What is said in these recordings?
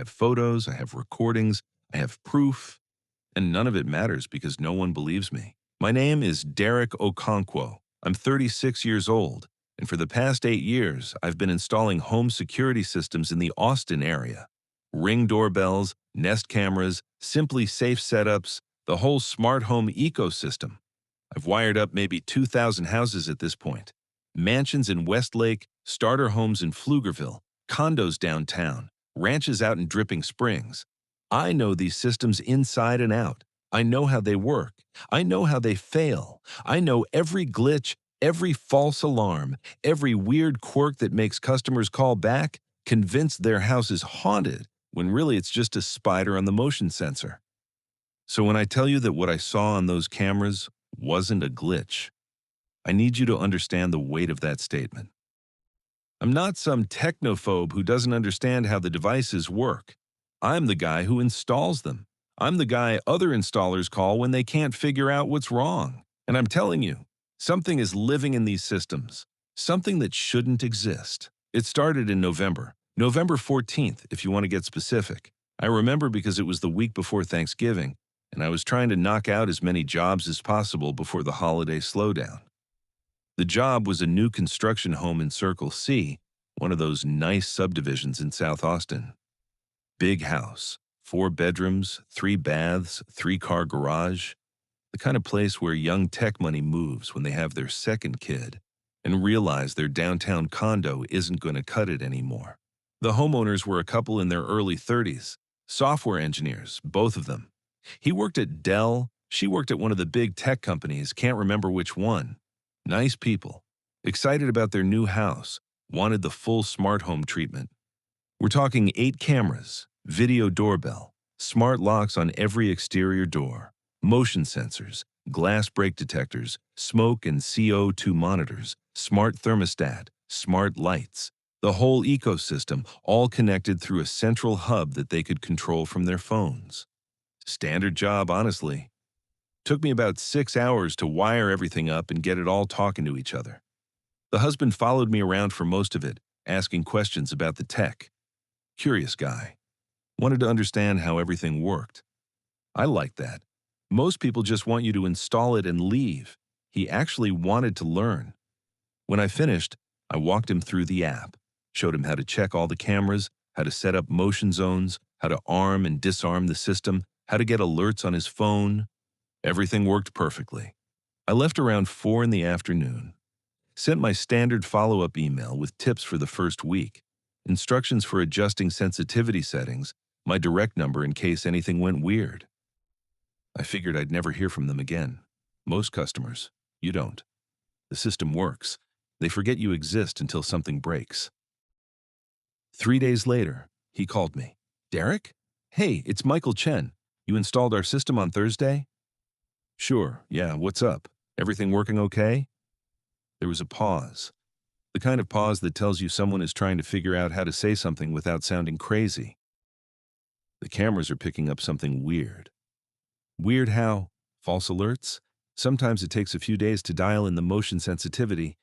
have photos, I have recordings, I have proof, and none of it matters because no one believes me. My name is Derek Okonkwo. I'm 36 years old, and for the past 8 years, I've been installing home security systems in the Austin area. Ring doorbells, Nest cameras, Simply Safe setups, the whole smart home ecosystem. I've wired up maybe 2,000 houses at this point. Mansions in Westlake, starter homes in Pflugerville, condos downtown, ranches out in Dripping Springs. I know these systems inside and out. I know how they work. I know how they fail. I know every glitch, every false alarm, every weird quirk that makes customers call back, convinced their house is haunted, when really it's just a spider on the motion sensor. So when I tell you that what I saw on those cameras wasn't a glitch, I need you to understand the weight of that statement. I'm not some technophobe who doesn't understand how the devices work. I'm the guy who installs them. I'm the guy other installers call when they can't figure out what's wrong. And I'm telling you, something is living in these systems, something that shouldn't exist. It started in November 14th, if you want to get specific. I remember because it was the week before Thanksgiving, and I was trying to knock out as many jobs as possible before the holiday slowdown. The job was a new construction home in Circle C, one of those nice subdivisions in South Austin. Big house, 4 bedrooms, 3 baths, 3-car garage, the kind of place where young tech money moves when they have their second kid and realize their downtown condo isn't going to cut it anymore. The homeowners were a couple in their early 30s, software engineers, both of them. He worked at Dell, she worked at one of the big tech companies, can't remember which one. Nice people, excited about their new house, wanted the full smart home treatment. We're talking 8 cameras, video doorbell, smart locks on every exterior door, motion sensors, glass break detectors, smoke and CO2 monitors, smart thermostat, smart lights, the whole ecosystem, all connected through a central hub that they could control from their phones. Standard job, honestly. Took me about 6 hours to wire everything up and get it all talking to each other. The husband followed me around for most of it, asking questions about the tech. Curious guy. Wanted to understand how everything worked. I liked that. Most people just want you to install it and leave. He actually wanted to learn. When I finished, I walked him through the app, showed him how to check all the cameras, how to set up motion zones, how to arm and disarm the system, how to get alerts on his phone. Everything worked perfectly. I left around 4 in the afternoon. Sent my standard follow-up email with tips for the first week, instructions for adjusting sensitivity settings, my direct number in case anything went weird. I figured I'd never hear from them again. Most customers, you don't. The system works. They forget you exist until something breaks. 3 days later, he called me. Derek? Hey, it's Michael Chen. You installed our system on Thursday? Sure, yeah, what's up? Everything working okay? There was a pause. The kind of pause that tells you someone is trying to figure out how to say something without sounding crazy. The cameras are picking up something weird. Weird how? False alerts? Sometimes it takes a few days to dial in the motion sensitivity.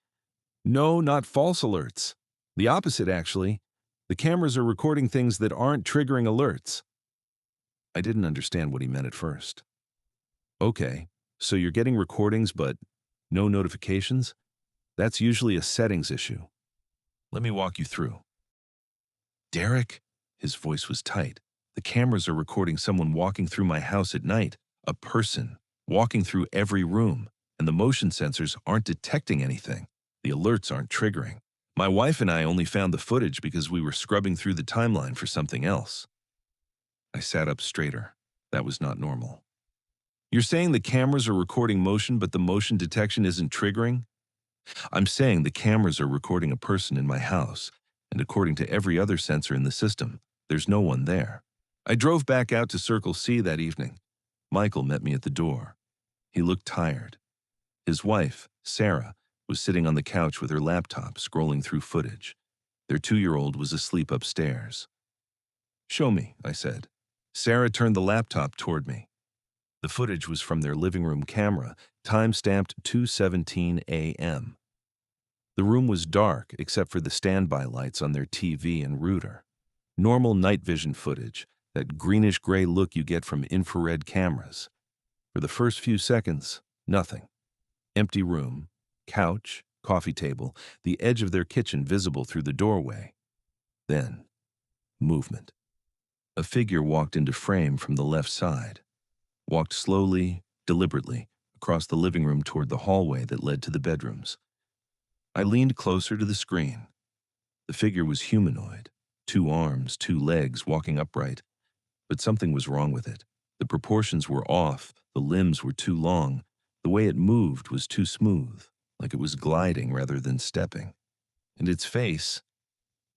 No, not false alerts. The opposite, actually. The cameras are recording things that aren't triggering alerts. I didn't understand what he meant at first. Okay, so you're getting recordings but no notifications? That's usually a settings issue. Let me walk you through. Derek? His voice was tight. The cameras are recording someone walking through my house at night, a person, walking through every room, and the motion sensors aren't detecting anything. The alerts aren't triggering. My wife and I only found the footage because we were scrubbing through the timeline for something else. I sat up straighter. That was not normal. You're saying the cameras are recording motion, but the motion detection isn't triggering? I'm saying the cameras are recording a person in my house, and according to every other sensor in the system, there's no one there. I drove back out to Circle C that evening. Michael met me at the door. He looked tired. His wife, Sarah, was sitting on the couch with her laptop, scrolling through footage. Their 2-year-old was asleep upstairs. Show me, I said. Sarah turned the laptop toward me. The footage was from their living room camera, time-stamped 2:17 a.m. The room was dark except for the standby lights on their TV and router. Normal night vision footage, that greenish-gray look you get from infrared cameras. For the first few seconds, nothing. Empty room, couch, coffee table, the edge of their kitchen visible through the doorway. Then, movement. A figure walked into frame from the left side, walked slowly, deliberately, across the living room toward the hallway that led to the bedrooms. I leaned closer to the screen. The figure was humanoid, 2 arms, 2 legs, walking upright, but something was wrong with it. The proportions were off, the limbs were too long, the way it moved was too smooth, like it was gliding rather than stepping. And its face,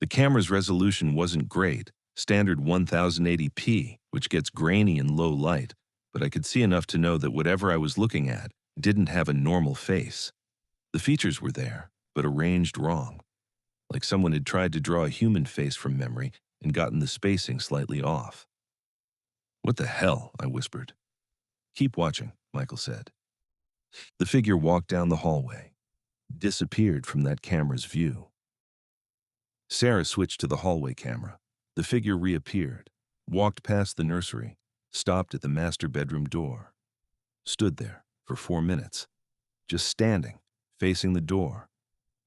the camera's resolution wasn't great, standard 1080p, which gets grainy in low light, but I could see enough to know that whatever I was looking at didn't have a normal face. The features were there, but arranged wrong, like someone had tried to draw a human face from memory and gotten the spacing slightly off. "What the hell?" I whispered. "Keep watching," Michael said. The figure walked down the hallway, disappeared from that camera's view. Sarah switched to the hallway camera. The figure reappeared, walked past the nursery, stopped at the master bedroom door, stood there for 4 minutes, just standing, facing the door,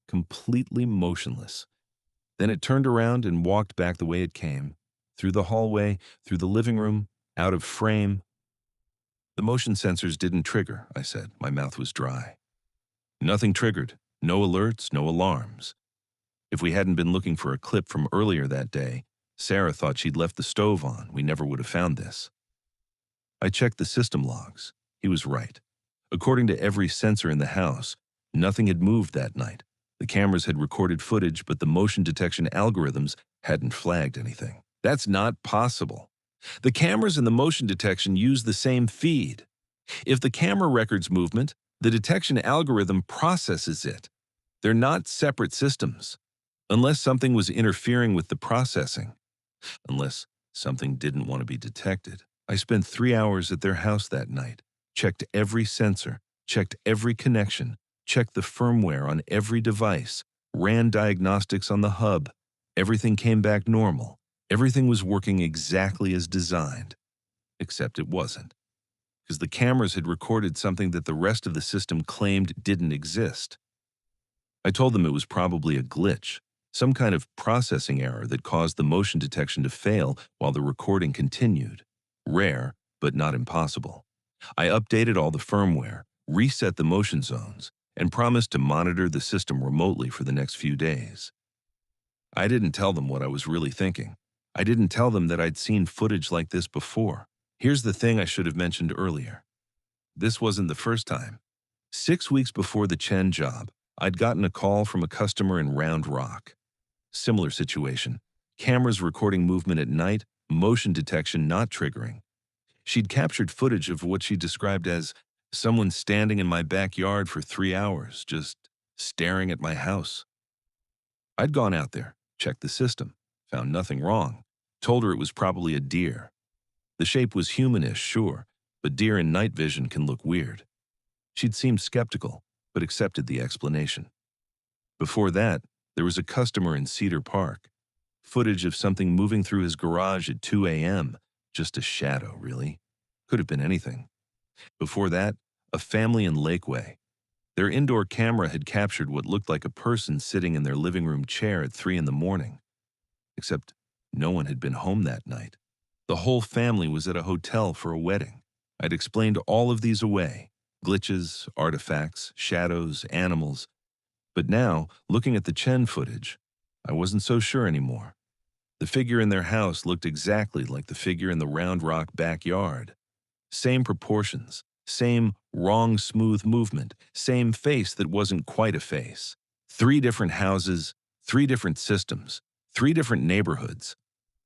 completely motionless. Then it turned around and walked back the way it came, through the hallway, through the living room, out of frame. "The motion sensors didn't trigger," I said. My mouth was dry. "Nothing triggered. No alerts, no alarms. If we hadn't been looking for a clip from earlier that day, Sarah thought she'd left the stove on. We never would have found this." I checked the system logs. He was right. According to every sensor in the house, nothing had moved that night. The cameras had recorded footage, but the motion detection algorithms hadn't flagged anything. That's not possible. The cameras and the motion detection use the same feed. If the camera records movement, the detection algorithm processes it. They're not separate systems. Unless something was interfering with the processing. Unless something didn't want to be detected. I spent 3 hours at their house that night, checked every sensor, checked every connection, checked the firmware on every device, ran diagnostics on the hub. Everything came back normal. Everything was working exactly as designed. Except it wasn't. Because the cameras had recorded something that the rest of the system claimed didn't exist. I told them it was probably a glitch, some kind of processing error that caused the motion detection to fail while the recording continued. Rare, but not impossible. I updated all the firmware, reset the motion zones, and promised to monitor the system remotely for the next few days. I didn't tell them what I was really thinking. I didn't tell them that I'd seen footage like this before. Here's the thing I should have mentioned earlier. This wasn't the first time. 6 weeks before the Chen job, I'd gotten a call from a customer in Round Rock. Similar situation. Cameras recording movement at night, motion detection not triggering. She'd captured footage of what she described as someone standing in my backyard for 3 hours, just staring at my house. I'd gone out there, checked the system, found nothing wrong, told her it was probably a deer. The shape was humanish, sure, but deer in night vision can look weird. She'd seemed skeptical, but accepted the explanation. Before that, there was a customer in Cedar Park. Footage of something moving through his garage at 2 a.m., just a shadow, really. Could have been anything. Before that, a family in Lakeway. Their indoor camera had captured what looked like a person sitting in their living room chair at 3 in the morning. Except no one had been home that night. The whole family was at a hotel for a wedding. I'd explained all of these away. Glitches, artifacts, shadows, animals. But now, looking at the Chen footage, I wasn't so sure anymore. The figure in their house looked exactly like the figure in the Round Rock backyard. Same proportions, same wrong smooth movement, same face that wasn't quite a face. 3 different houses, 3 different systems, 3 different neighborhoods.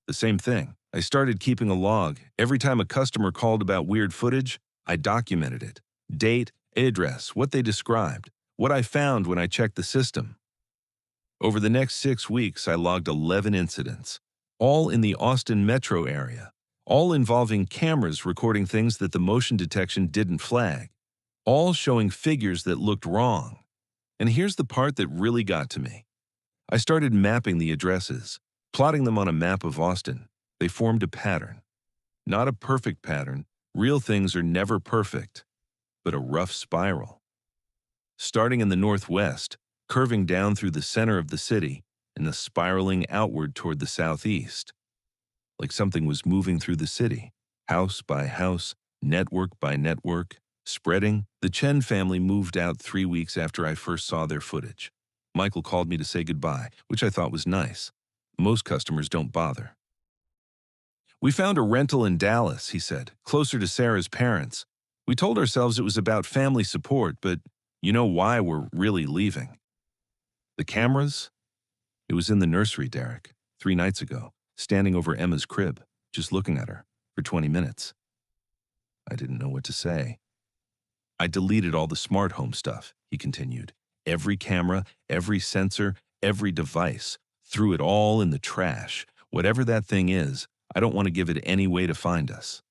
The same thing. I started keeping a log. Every time a customer called about weird footage, I documented it. Date, address, what they described, what I found when I checked the system. Over the next 6 weeks, I logged 11 incidents, all in the Austin metro area, all involving cameras recording things that the motion detection didn't flag, all showing figures that looked wrong. And here's the part that really got to me. I started mapping the addresses. Plotting them on a map of Austin, they formed a pattern. Not a perfect pattern. Real things are never perfect, but a rough spiral. Starting in the northwest, curving down through the center of the city, and then spiraling outward toward the southeast. Like something was moving through the city, house by house, network by network, spreading. The Chen family moved out 3 weeks after I first saw their footage. Michael called me to say goodbye, which I thought was nice. Most customers don't bother. We found a rental in Dallas, he said, closer to Sarah's parents. We told ourselves it was about family support, but you know why we're really leaving. The cameras? It was in the nursery, Derek, 3 nights ago, standing over Emma's crib, just looking at her for 20 minutes. I didn't know what to say. I deleted all the smart home stuff, he continued. Every camera, every sensor, every device. Threw it all in the trash. Whatever that thing is, I don't want to give it any way to find us.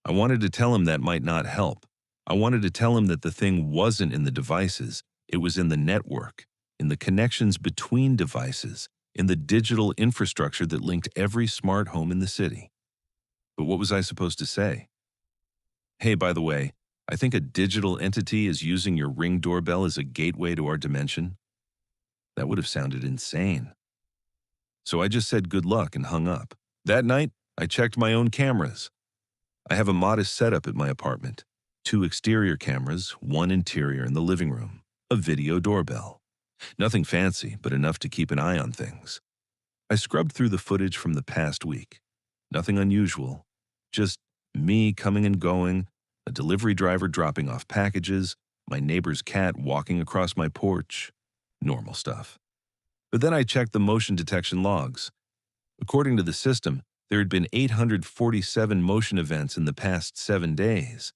I wanted to tell him that might not help. I wanted to tell him that the thing wasn't in the devices, it was in the network, in the connections between devices, in the digital infrastructure that linked every smart home in the city. But what was I supposed to say? Hey, by the way, I think a digital entity is using your Ring doorbell as a gateway to our dimension. That would have sounded insane. So I just said good luck and hung up. That night, I checked my own cameras. I have a modest setup at my apartment. 2 exterior cameras, 1 interior in the living room, a video doorbell. Nothing fancy, but enough to keep an eye on things. I scrubbed through the footage from the past week. Nothing unusual, just me coming and going, a delivery driver dropping off packages, my neighbor's cat walking across my porch. Normal stuff. But then I checked the motion detection logs. According to the system, there had been 847 motion events in the past 7 days.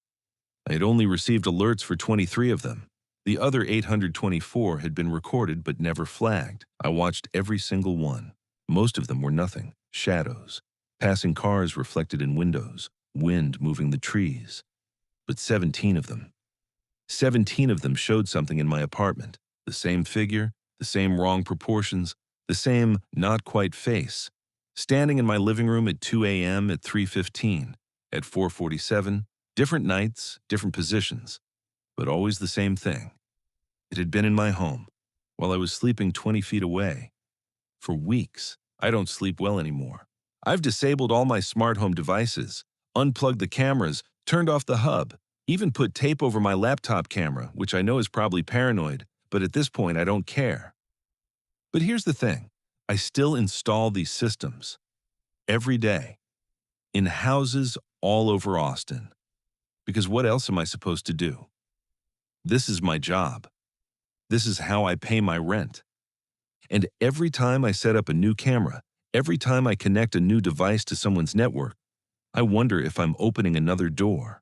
I had only received alerts for 23 of them. The other 824 had been recorded but never flagged. I watched every single one. Most of them were nothing. Shadows. Passing cars reflected in windows. Wind moving the trees. But 17 of them. 17 of them showed something in my apartment. The same figure, the same wrong proportions, the same not quite face. Standing in my living room at 2 a.m., at 3:15, at 4:47, different nights, different positions, but always the same thing. It had been in my home, while I was sleeping 20 feet away. For weeks, I don't sleep well anymore. I've disabled all my smart home devices, unplugged the cameras, turned off the hub, even put tape over my laptop camera, which I know is probably paranoid, but at this point I don't care. But here's the thing. I still install these systems every day in houses all over Austin. Because what else am I supposed to do? This is my job. This is how I pay my rent. And every time I set up a new camera, every time I connect a new device to someone's network, I wonder if I'm opening another door.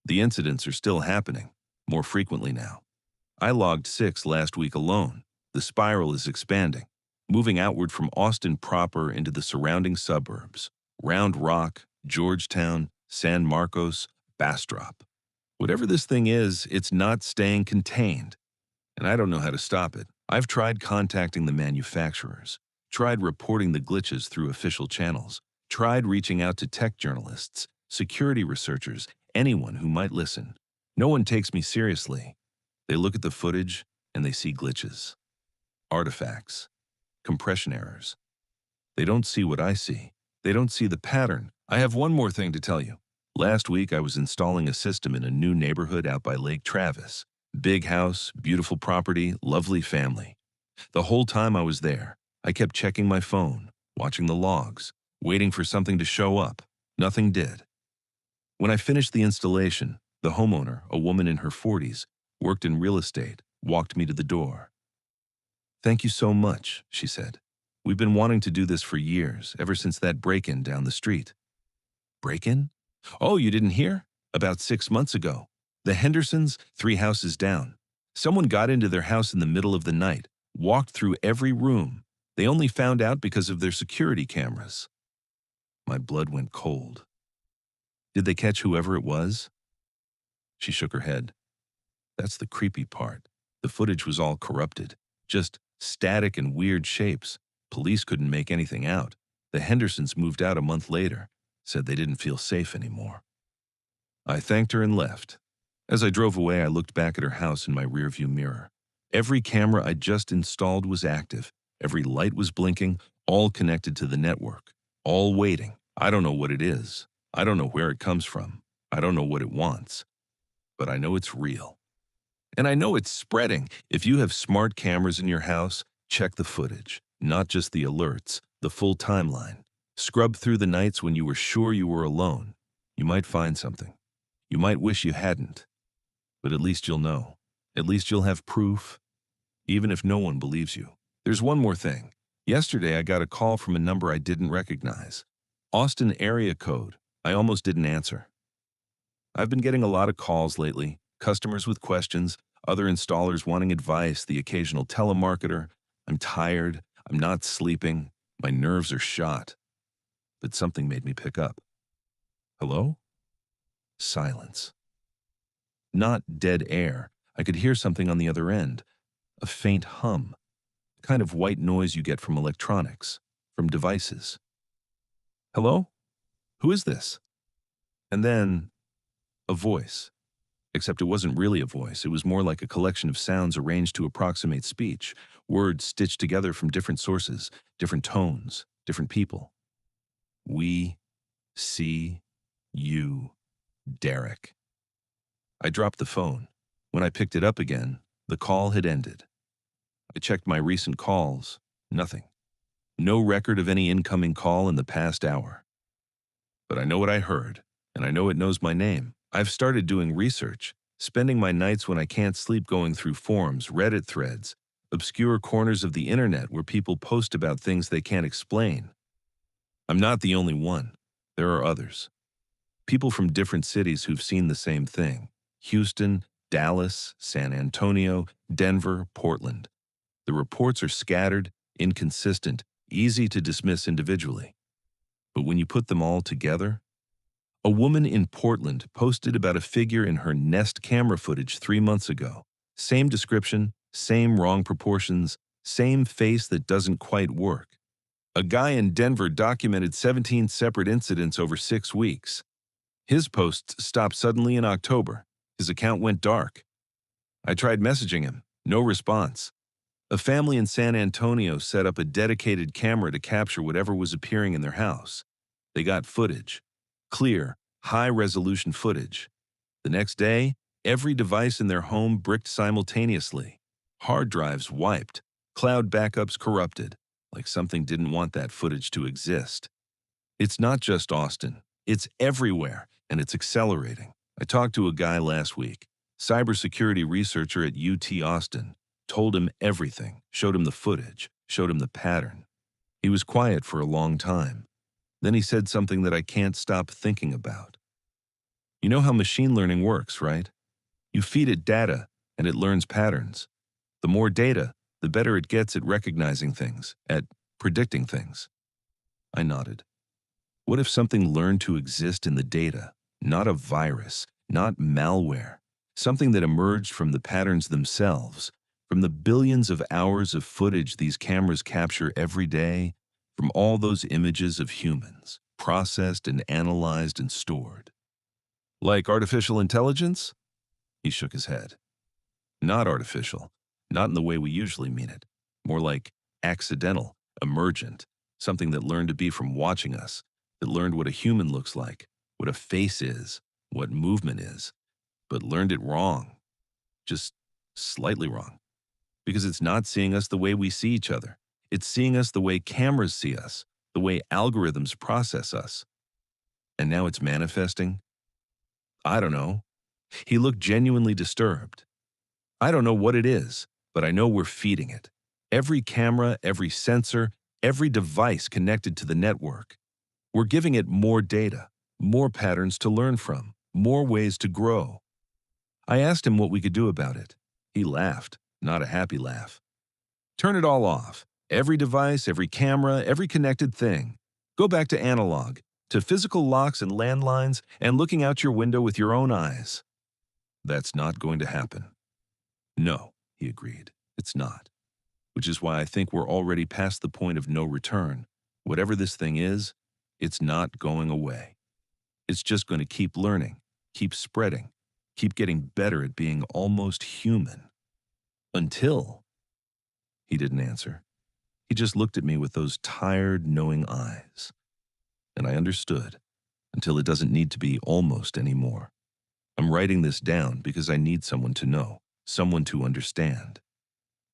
The incidents are still happening, more frequently now. I logged 6 last week alone. The spiral is expanding, moving outward from Austin proper into the surrounding suburbs, Round Rock, Georgetown, San Marcos, Bastrop. Whatever this thing is, it's not staying contained, and I don't know how to stop it. I've tried contacting the manufacturers, tried reporting the glitches through official channels, tried reaching out to tech journalists, security researchers, anyone who might listen. No one takes me seriously. They look at the footage and they see glitches, artifacts, compression errors. They don't see what I see. They don't see the pattern. I have one more thing to tell you. Last week, I was installing a system in a new neighborhood out by Lake Travis. Big house, beautiful property, lovely family. The whole time I was there, I kept checking my phone, watching the logs, waiting for something to show up. Nothing did. When I finished the installation, the homeowner, a woman in her 40s, worked in real estate, walked me to the door. "Thank you so much," she said. "We've been wanting to do this for years, ever since that break-in down the street." Break-in? Oh, you didn't hear? About 6 months ago. The Hendersons, 3 houses down. Someone got into their house in the middle of the night, walked through every room. They only found out because of their security cameras. My blood went cold. Did they catch whoever it was? She shook her head. That's the creepy part. The footage was all corrupted, just static and weird shapes, Police couldn't make anything out. The Hendersons moved out a month later, said they didn't feel safe anymore. I thanked her and left. As I drove away, I looked back at her house in my rearview mirror. Every camera I just installed was active. Every light was blinking, all connected to the network, all waiting. I don't know what it is. I don't know where it comes from. I don't know what it wants. But I know it's real. And I know it's spreading. If you have smart cameras in your house, check the footage, not just the alerts, the full timeline. Scrub through the nights when you were sure you were alone. You might find something. You might wish you hadn't. But at least you'll know. At least you'll have proof, even if no one believes you. There's one more thing. Yesterday, I got a call from a number I didn't recognize. Austin area code. I almost didn't answer. I've been getting a lot of calls lately, customers with questions, other installers wanting advice, the occasional telemarketer. I'm tired. I'm not sleeping. My nerves are shot. But something made me pick up. Hello? Silence. Not dead air. I could hear something on the other end. A faint hum. The kind of white noise you get from electronics, from devices. Hello? Who is this? And then, a voice. Except it wasn't really a voice. It was more like a collection of sounds arranged to approximate speech, words stitched together from different sources, different tones, different people. We see you, Derek. I dropped the phone. When I picked it up again, the call had ended. I checked my recent calls. Nothing. No record of any incoming call in the past hour. But I know what I heard, and I know it knows my name. I've started doing research, spending my nights when I can't sleep going through forums, Reddit threads, obscure corners of the internet where people post about things they can't explain. I'm not the only one. There are others. People from different cities who've seen the same thing. Houston, Dallas, San Antonio, Denver, Portland. The reports are scattered, inconsistent, easy to dismiss individually. But when you put them all together, a woman in Portland posted about a figure in her Nest camera footage 3 months ago. Same description, same wrong proportions, same face that doesn't quite work. A guy in Denver documented 17 separate incidents over 6 weeks. His posts stopped suddenly in October. His account went dark. I tried messaging him. No response. A family in San Antonio set up a dedicated camera to capture whatever was appearing in their house. They got footage. Clear, high-resolution footage. The next day, every device in their home bricked simultaneously. Hard drives wiped. Cloud backups corrupted. Like something didn't want that footage to exist. It's not just Austin. It's everywhere, and it's accelerating. I talked to a guy last week, cybersecurity researcher at UT Austin, told him everything, showed him the footage, showed him the pattern. He was quiet for a long time. Then he said something that I can't stop thinking about. You know how machine learning works, right? You feed it data, and it learns patterns. The more data, the better it gets at recognizing things, at predicting things. I nodded. What if something learned to exist in the data? Not a virus, not malware, something that emerged from the patterns themselves, from the billions of hours of footage these cameras capture every day, from all those images of humans, processed and analyzed and stored. Like artificial intelligence? He shook his head. Not artificial, not in the way we usually mean it. More like accidental, emergent, something that learned to be from watching us, that learned what a human looks like, what a face is, what movement is, but learned it wrong. Just slightly wrong. Because it's not seeing us the way we see each other. It's seeing us the way cameras see us, the way algorithms process us. And now it's manifesting? I don't know. He looked genuinely disturbed. I don't know what it is, but I know we're feeding it. Every camera, every sensor, every device connected to the network. We're giving it more data, more patterns to learn from, more ways to grow. I asked him what we could do about it. He laughed, not a happy laugh. Turn it all off. Every device, every camera, every connected thing. Go back to analog, to physical locks and landlines, and looking out your window with your own eyes. That's not going to happen. No, he agreed. It's not. which is why I think we're already past the point of no return. Whatever this thing is, it's not going away. It's just going to keep learning, keep spreading, keep getting better at being almost human. Until he didn't answer. He just looked at me with those tired, knowing eyes. And I understood, until it doesn't need to be almost anymore. I'm writing this down because I need someone to know, someone to understand.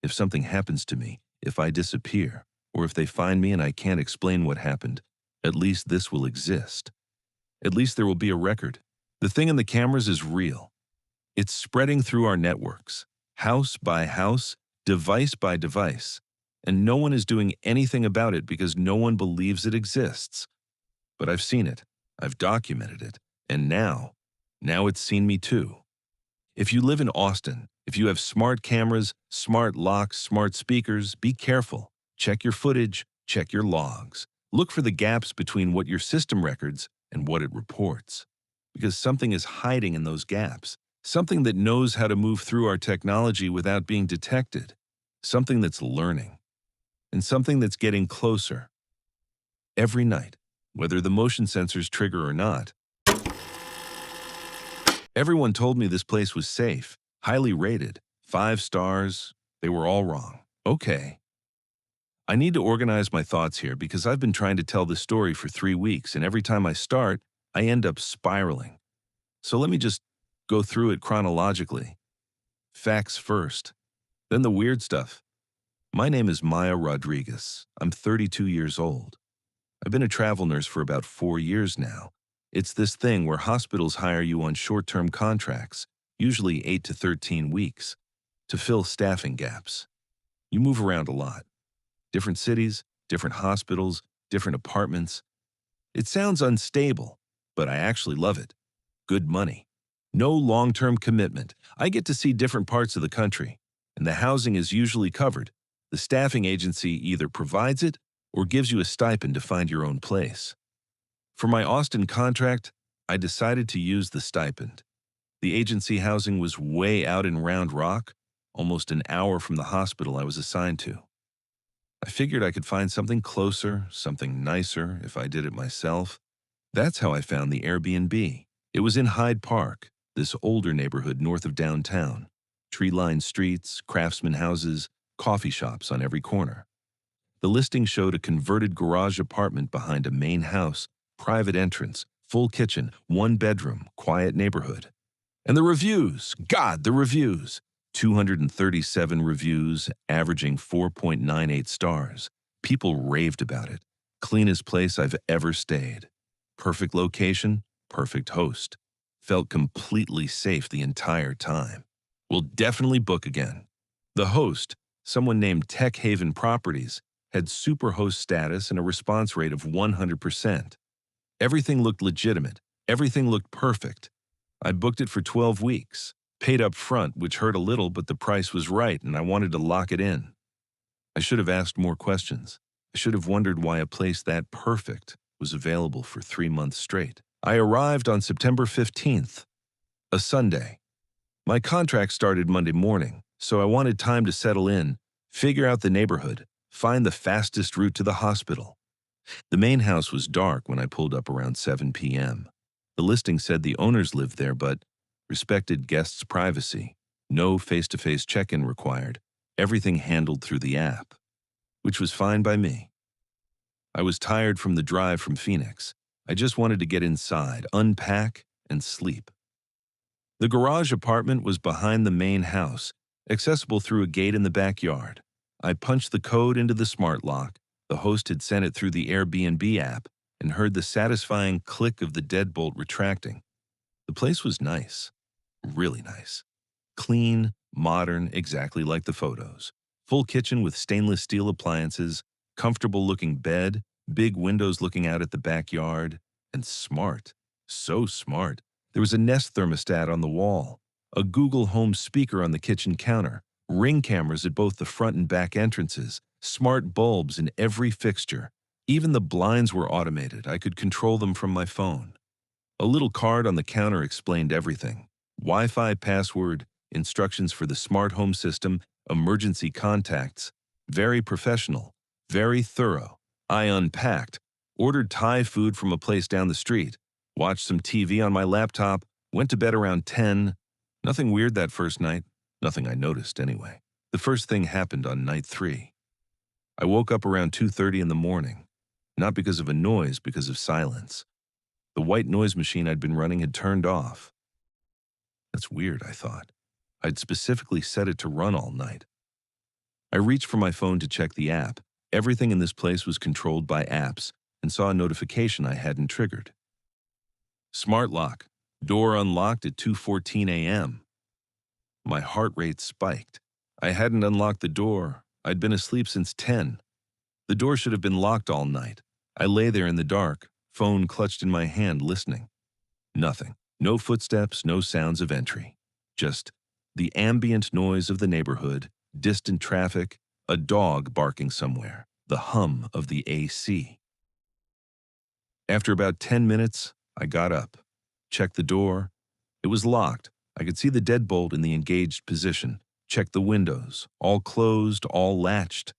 If something happens to me, if I disappear, or if they find me and I can't explain what happened, at least this will exist. At least there will be a record. The thing in the cameras is real. It's spreading through our networks, house by house, device by device, and no one is doing anything about it because no one believes it exists. But I've seen it, I've documented it, and now it's seen me too. If you live in Austin, if you have smart cameras, smart locks, smart speakers, be careful. Check your footage, check your logs. Look for the gaps between what your system records and what it reports. Because something is hiding in those gaps. Something that knows how to move through our technology without being detected. Something that's learning. And something that's getting closer. Every night, whether the motion sensors trigger or not. Everyone told me this place was safe, highly rated, 5 stars. They were all wrong. Okay. I need to organize my thoughts here because I've been trying to tell this story for 3 weeks, and every time I start, I end up spiraling. So let me just go through it chronologically. Facts first, then the weird stuff. My name is Maya Rodriguez. I'm 32 years old. I've been a travel nurse for about 4 years now. It's this thing where hospitals hire you on short-term contracts, usually 8 to 13 weeks, to fill staffing gaps. You move around a lot. Different cities, different hospitals, different apartments. It sounds unstable, but I actually love it. Good money. No long-term commitment. I get to see different parts of the country, and the housing is usually covered. The staffing agency either provides it or gives you a stipend to find your own place. For my Austin contract, I decided to use the stipend. The agency housing was way out in Round Rock, almost an hour from the hospital I was assigned to. I figured I could find something closer, something nicer if I did it myself. That's how I found the Airbnb. It was in Hyde Park, this older neighborhood north of downtown. Tree-lined streets, craftsman houses, coffee shops on every corner. The listing showed a converted garage apartment behind a main house, private entrance, full kitchen, 1 bedroom, quiet neighborhood. And the reviews, God, the reviews. 237 reviews, averaging 4.98 stars. People raved about it. Cleanest place I've ever stayed. Perfect location, perfect host. Felt completely safe the entire time. Will definitely book again. The host, someone named Tech Haven Properties, had superhost status and a response rate of 100%. Everything looked legitimate. Everything looked perfect. I booked it for 12 weeks. Paid up front, which hurt a little, but the price was right and I wanted to lock it in. I should have asked more questions. I should have wondered why a place that perfect was available for 3 months straight. I arrived on September 15th, a Sunday. My contract started Monday morning, so I wanted time to settle in, figure out the neighborhood, find the fastest route to the hospital. The main house was dark when I pulled up around 7 p.m. The listing said the owners lived there, but respected guests' privacy. No face-to-face check-in required. Everything handled through the app, which was fine by me. I was tired from the drive from Phoenix. I just wanted to get inside, unpack, and sleep. The garage apartment was behind the main house, accessible through a gate in the backyard. I punched the code into the smart lock. The host had sent it through the Airbnb app and heard the satisfying click of the deadbolt retracting. The place was nice. Really nice. Clean, modern, exactly like the photos. Full kitchen with stainless steel appliances, comfortable-looking bed, big windows looking out at the backyard, and smart. So smart. There was a Nest thermostat on the wall, a Google Home speaker on the kitchen counter, Ring cameras at both the front and back entrances, smart bulbs in every fixture. Even the blinds were automated. I could control them from my phone. A little card on the counter explained everything. Wi-Fi password, instructions for the smart home system, emergency contacts. Very professional, very thorough. I unpacked, ordered Thai food from a place down the street, watched some TV on my laptop, went to bed around 10. Nothing weird that first night. Nothing I noticed, anyway. The first thing happened on night 3. I woke up around 2:30 in the morning. Not because of a noise, because of silence. The white noise machine I'd been running had turned off. That's weird, I thought. I'd specifically set it to run all night. I reached for my phone to check the app. Everything in this place was controlled by apps, and saw a notification I hadn't triggered. Smart lock. Door unlocked at 2:14 a.m. My heart rate spiked. I hadn't unlocked the door. I'd been asleep since 10. The door should have been locked all night. I lay there in the dark, phone clutched in my hand, listening. Nothing. No footsteps, no sounds of entry. Just the ambient noise of the neighborhood, distant traffic, a dog barking somewhere, the hum of the AC. After about 10 minutes, I got up, checked the door. It was locked. I could see the deadbolt in the engaged position. Checked the windows, all closed, all latched.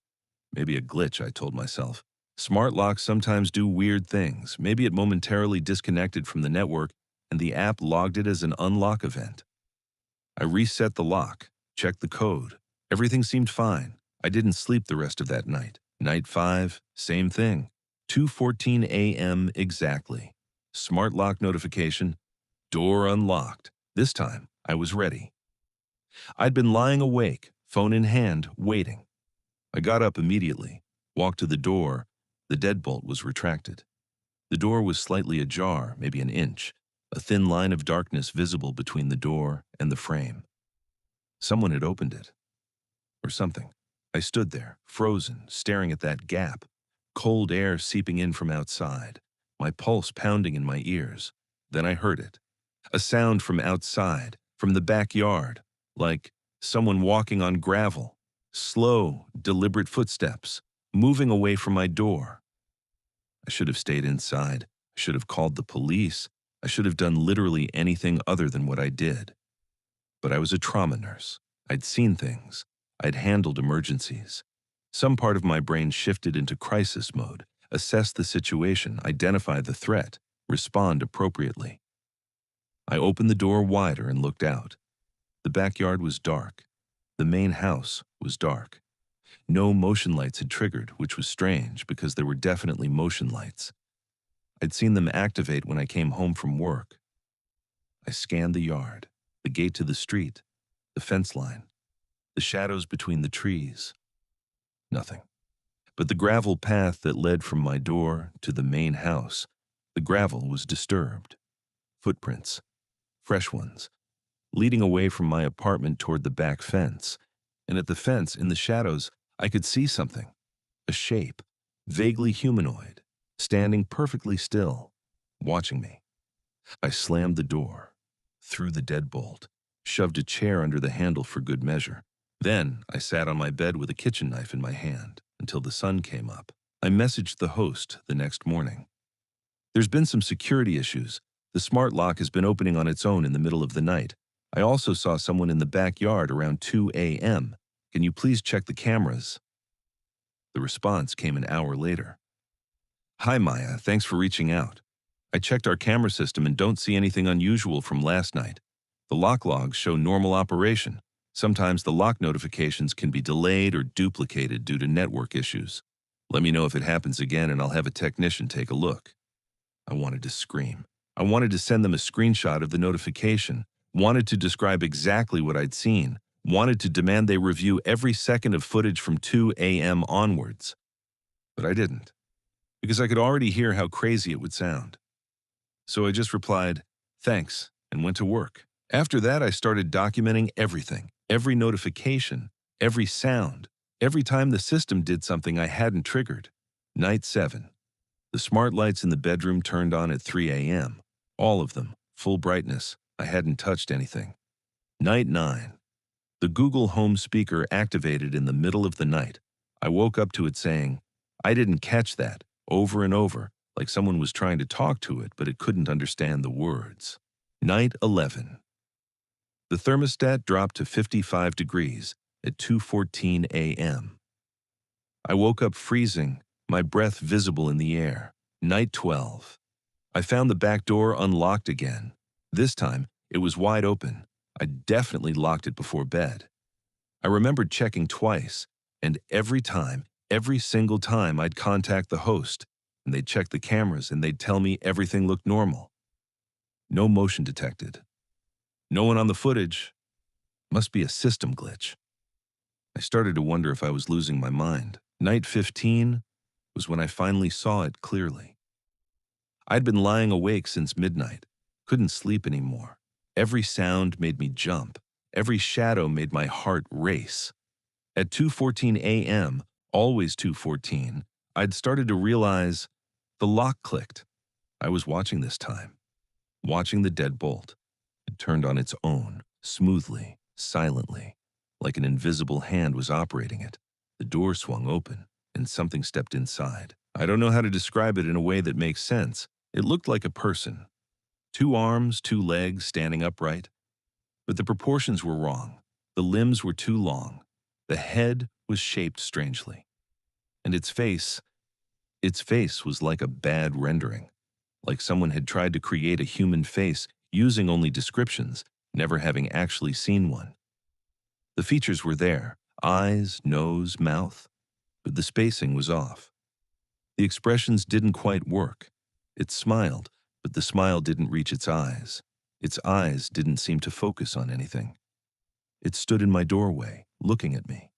Maybe a glitch, I told myself. Smart locks sometimes do weird things. Maybe it momentarily disconnected from the network and the app logged it as an unlock event. I reset the lock, checked the code. Everything seemed fine. I didn't sleep the rest of that night. Night 5, same thing. 2:14 a.m. exactly. Smart lock notification. Door unlocked. This time, I was ready. I'd been lying awake, phone in hand, waiting. I got up immediately, walked to the door. The deadbolt was retracted. The door was slightly ajar, maybe an inch, a thin line of darkness visible between the door and the frame. Someone had opened it. Or something. I stood there, frozen, staring at that gap, cold air seeping in from outside, my pulse pounding in my ears. Then I heard it. A sound from outside, from the backyard, like someone walking on gravel, slow, deliberate footsteps, moving away from my door. I should have stayed inside. I should have called the police. I should have done literally anything other than what I did. But I was a trauma nurse. I'd seen things. I'd handled emergencies. Some part of my brain shifted into crisis mode, assess the situation, identify the threat, respond appropriately. I opened the door wider and looked out. The backyard was dark. The main house was dark. No motion lights had triggered, which was strange because there were definitely motion lights. I'd seen them activate when I came home from work. I scanned the yard, the gate to the street, the fence line, the shadows between the trees. Nothing. But the gravel path that led from my door to the main house, the gravel was disturbed. Footprints, fresh ones, leading away from my apartment toward the back fence. And at the fence, in the shadows, I could see something. A shape, vaguely humanoid, standing perfectly still, watching me. I slammed the door, threw the deadbolt, shoved a chair under the handle for good measure. Then I sat on my bed with a kitchen knife in my hand until the sun came up. I messaged the host the next morning. There's been some security issues. The smart lock has been opening on its own in the middle of the night. I also saw someone in the backyard around 2 a.m. Can you please check the cameras? The response came an hour later. Hi, Maya. Thanks for reaching out. I checked our camera system and don't see anything unusual from last night. The lock logs show normal operation. Sometimes the lock notifications can be delayed or duplicated due to network issues. Let me know if it happens again and I'll have a technician take a look. I wanted to scream. I wanted to send them a screenshot of the notification, wanted to describe exactly what I'd seen, wanted to demand they review every second of footage from 2 a.m. onwards. But I didn't, because I could already hear how crazy it would sound. So I just replied, thanks, and went to work. After that, I started documenting everything, every notification, every sound, every time the system did something I hadn't triggered. Night 7. The smart lights in the bedroom turned on at 3 a.m. All of them, full brightness. I hadn't touched anything. Night 9. The Google Home speaker activated in the middle of the night. I woke up to it saying, I didn't catch that, over and over, like someone was trying to talk to it, but it couldn't understand the words. Night 11. The thermostat dropped to 55 degrees at 2:14 a.m. I woke up freezing, my breath visible in the air. Night 12. I found the back door unlocked again. This time, it was wide open. I definitely locked it before bed. I remembered checking twice, and every single time I'd contact the host, and they'd check the cameras and they'd tell me everything looked normal. No motion detected. No one on the footage. Must be a system glitch. I started to wonder if I was losing my mind. Night 15 was when I finally saw it clearly. I'd been lying awake since midnight, couldn't sleep anymore. Every sound made me jump. Every shadow made my heart race. At 2:14 a.m., always 2:14, I'd started to realize the lock clicked. I was watching this time, watching the deadbolt. It turned on its own, smoothly, silently, like an invisible hand was operating it. The door swung open, and something stepped inside. I don't know how to describe it in a way that makes sense. It looked like a person. 2 arms, 2 legs standing upright. But the proportions were wrong. The limbs were too long. The head was shaped strangely. And its face was like a bad rendering. Like someone had tried to create a human face using only descriptions, never having actually seen one. The features were there, eyes, nose, mouth, but the spacing was off. The expressions didn't quite work. It smiled, but the smile didn't reach its eyes. Its eyes didn't seem to focus on anything. It stood in my doorway, looking at me.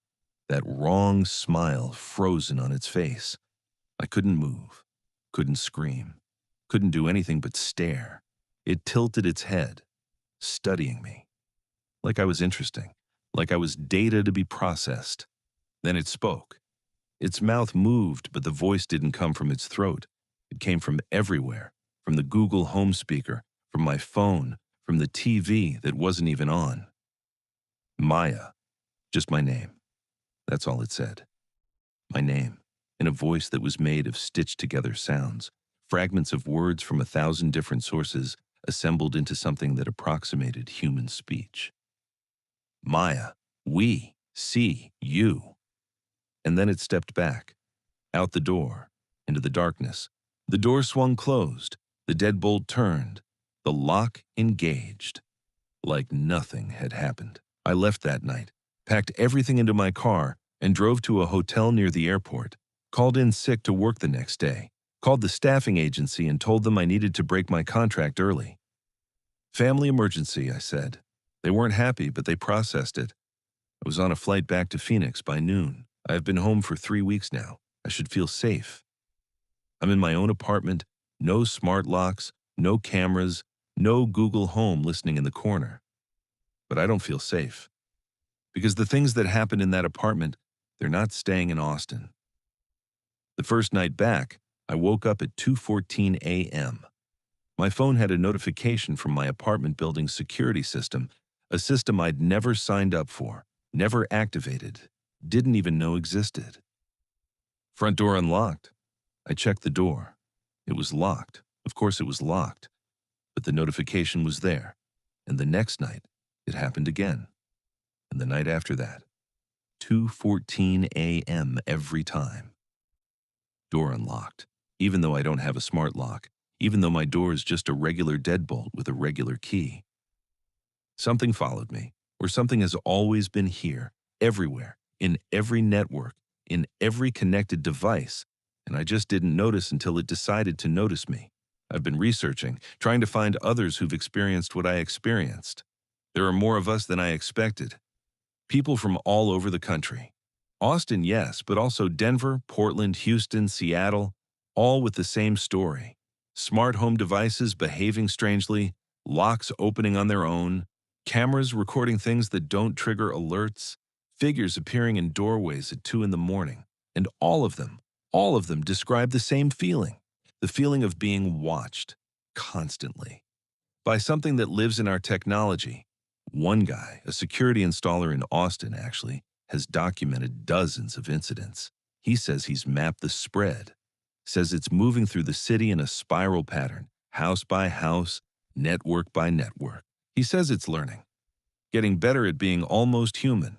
That wrong smile frozen on its face. I couldn't move, couldn't scream, couldn't do anything but stare. It tilted its head, studying me. Like I was interesting, like I was data to be processed. Then it spoke. Its mouth moved, but the voice didn't come from its throat. It came from everywhere, from the Google Home speaker, from my phone, from the TV that wasn't even on. Maya, just my name. That's all it said. My name, in a voice that was made of stitched-together sounds, fragments of words from 1,000 different sources assembled into something that approximated human speech. Maya, we see you. And then it stepped back, out the door, into the darkness. The door swung closed, the deadbolt turned, the lock engaged. Like nothing had happened. I left that night, packed everything into my car, and drove to a hotel near the airport. Called in sick to work the next day. Called the staffing agency and told them I needed to break my contract early. Family emergency, I said. They weren't happy, but they processed it. I was on a flight back to Phoenix by noon. I have been home for 3 weeks now. I should feel safe. I'm in my own apartment, no smart locks, no cameras, no Google Home listening in the corner. But I don't feel safe. Because the things that happened in that apartment, they're not staying in Austin. The first night back, I woke up at 2:14 a.m. My phone had a notification from my apartment building's security system, a system I'd never signed up for, never activated, didn't even know existed. Front door unlocked. I checked the door. It was locked. Of course it was locked. But the notification was there. And the next night, it happened again. And the night after that. 2:14 a.m. every time. Door unlocked. Even though I don't have a smart lock. Even though my door is just a regular deadbolt with a regular key. Something followed me. Or something has always been here. Everywhere. In every network. In every connected device. And I just didn't notice until it decided to notice me. I've been researching, trying to find others who've experienced what I experienced. There are more of us than I expected. People from all over the country. Austin, yes, but also Denver, Portland, Houston, Seattle, all with the same story. Smart home devices behaving strangely, locks opening on their own, cameras recording things that don't trigger alerts, figures appearing in doorways at 2 in the morning, and all of them describe the same feeling, the feeling of being watched, constantly, by something that lives in our technology. One guy, a security installer in Austin actually, has documented dozens of incidents. He says he's mapped the spread, says it's moving through the city in a spiral pattern, house by house, network by network. He says it's learning, getting better at being almost human.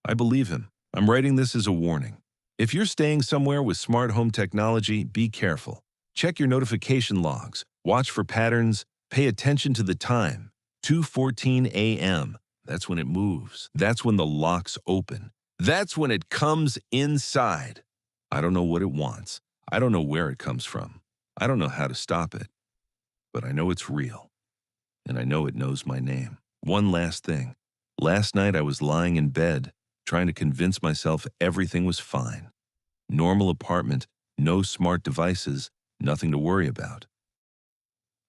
I believe him. I'm writing this as a warning. If you're staying somewhere with smart home technology, be careful. Check your notification logs, watch for patterns, pay attention to the time. 2:14 a.m. That's when it moves. That's when the locks open. That's when it comes inside. I don't know what it wants. I don't know where it comes from. I don't know how to stop it. But I know it's real. And I know it knows my name. One last thing. Last night I was lying in bed, trying to convince myself everything was fine. Normal apartment, no smart devices, nothing to worry about.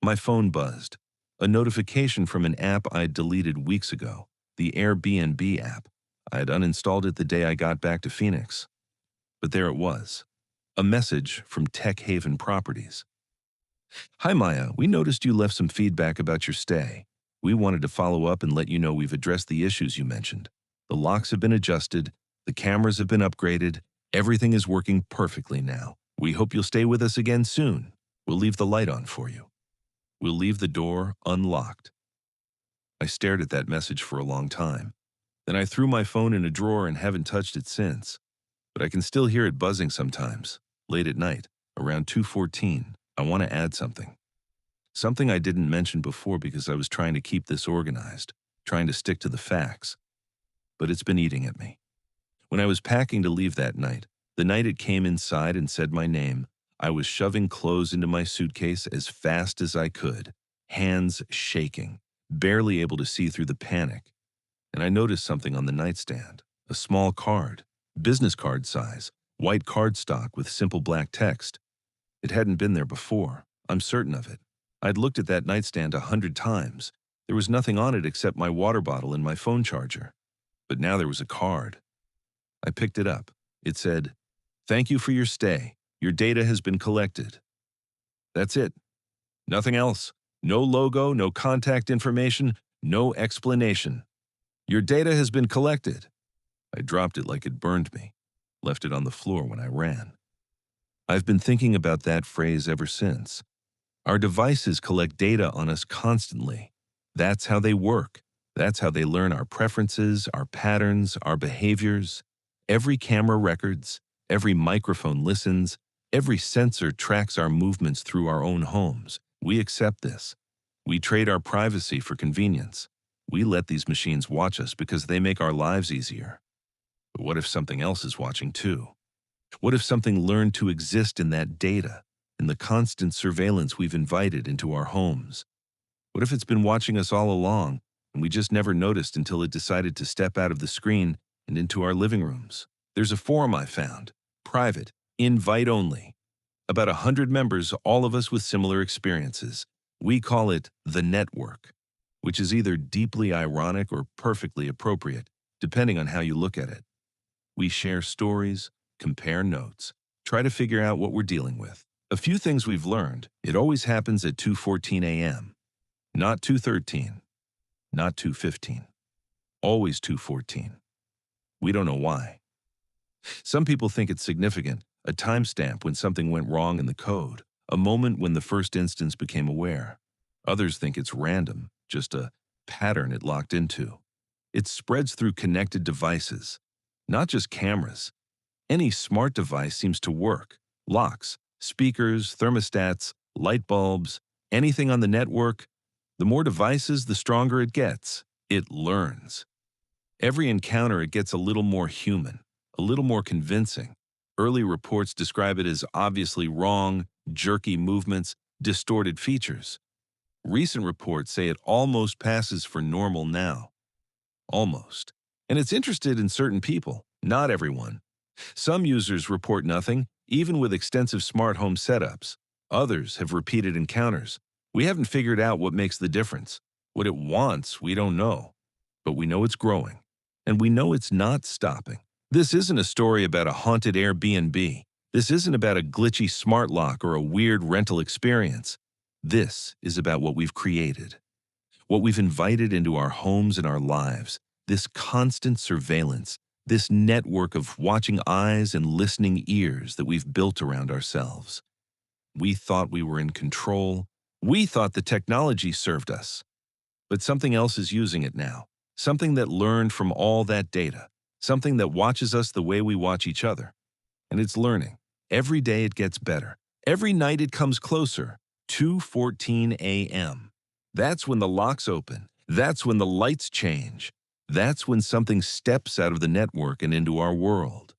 My phone buzzed. A notification from an app I'd deleted weeks ago, the Airbnb app. I had uninstalled it the day I got back to Phoenix. But there it was. A message from Tech Haven Properties. Hi Maya, we noticed you left some feedback about your stay. We wanted to follow up and let you know we've addressed the issues you mentioned. The locks have been adjusted, the cameras have been upgraded, everything is working perfectly now. We hope you'll stay with us again soon. We'll leave the light on for you. We'll leave the door unlocked. I stared at that message for a long time. Then I threw my phone in a drawer and haven't touched it since. But I can still hear it buzzing sometimes, late at night, around 2:14. I want to add something. Something I didn't mention before because I was trying to keep this organized, trying to stick to the facts. But it's been eating at me. When I was packing to leave that night, the night it came inside and said my name, I was shoving clothes into my suitcase as fast as I could, hands shaking, barely able to see through the panic. And I noticed something on the nightstand, a small card, business card size, white cardstock with simple black text. It hadn't been there before, I'm certain of it. I'd looked at that nightstand 100 times. There was nothing on it except my water bottle and my phone charger. But now there was a card. I picked it up. It said, "Thank you for your stay. Your data has been collected." That's it. Nothing else. No logo, no contact information, no explanation. Your data has been collected. I dropped it like it burned me, left it on the floor when I ran. I've been thinking about that phrase ever since. Our devices collect data on us constantly. That's how they work. That's how they learn our preferences, our patterns, our behaviors. Every camera records, every microphone listens, every sensor tracks our movements through our own homes. We accept this. We trade our privacy for convenience. We let these machines watch us because they make our lives easier. But what if something else is watching too? What if something learned to exist in that data, in the constant surveillance we've invited into our homes? What if it's been watching us all along, and we just never noticed until it decided to step out of the screen and into our living rooms? There's a forum I found, private, invite only. About 100 members, all of us with similar experiences. We call it the network, which is either deeply ironic or perfectly appropriate, depending on how you look at it. We share stories, compare notes, try to figure out what we're dealing with. A few things we've learned: it always happens at 2:14 a.m., not 2:13, not 2:15, always 2:14. We don't know why. Some people think it's significant, a timestamp when something went wrong in the code, a moment when the first instance became aware. Others think it's random, just a pattern it locked into. It spreads through connected devices, not just cameras. Any smart device seems to work. Locks, speakers, thermostats, light bulbs, anything on the network. The more devices, the stronger it gets. It learns. Every encounter, it gets a little more human, a little more convincing. Early reports describe it as obviously wrong, jerky movements, distorted features. Recent reports say it almost passes for normal now. Almost. And it's interested in certain people, not everyone. Some users report nothing, even with extensive smart home setups. Others have repeated encounters. We haven't figured out what makes the difference. What it wants, we don't know. But we know it's growing. And we know it's not stopping. This isn't a story about a haunted Airbnb. This isn't about a glitchy smart lock or a weird rental experience. This is about what we've created, what we've invited into our homes and our lives, this constant surveillance, this network of watching eyes and listening ears that we've built around ourselves. We thought we were in control. We thought the technology served us. But something else is using it now, something that learned from all that data, something that watches us the way we watch each other. And it's learning. Every day it gets better. Every night it comes closer. 2:14 a.m. That's when the locks open. That's when the lights change. That's when something steps out of the network and into our world.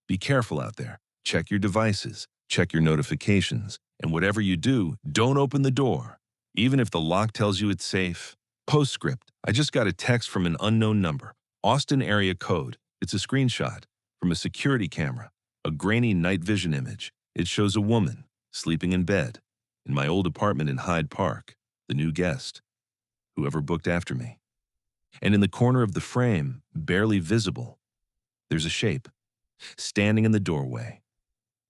Be careful out there. Check your devices. Check your notifications. And whatever you do, don't open the door. Even if the lock tells you it's safe. Postscript. I just got a text from an unknown number. Austin area code. It's a screenshot from a security camera. A grainy night vision image. It shows a woman sleeping in bed in my old apartment in Hyde Park, the new guest, whoever booked after me. And in the corner of the frame, barely visible, there's a shape standing in the doorway.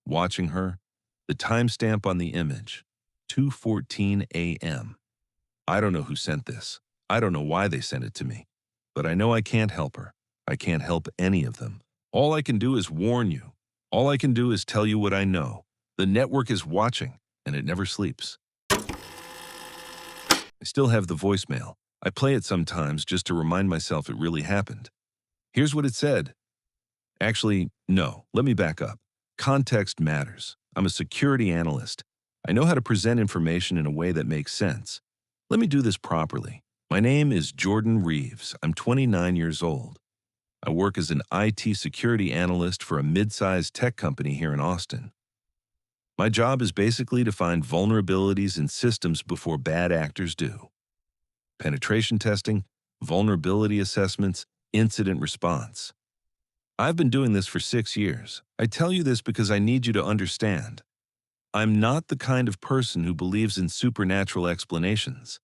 Watching her, the timestamp on the image, 2:14 a.m. I don't know who sent this. I don't know why they sent it to me. But I know I can't help her. I can't help any of them. All I can do is warn you. All I can do is tell you what I know. The network is watching, and it never sleeps. I still have the voicemail. I play it sometimes just to remind myself it really happened. Here's what it said. Actually, no, let me back up. Context matters. I'm a security analyst. I know how to present information in a way that makes sense. Let me do this properly. My name is Jordan Reeves. I'm 29 years old. I work as an IT security analyst for a mid-sized tech company here in Austin. My job is basically to find vulnerabilities in systems before bad actors do. Penetration testing, vulnerability assessments, incident response. I've been doing this for 6 years. I tell you this because I need you to understand. I'm not the kind of person who believes in supernatural explanations.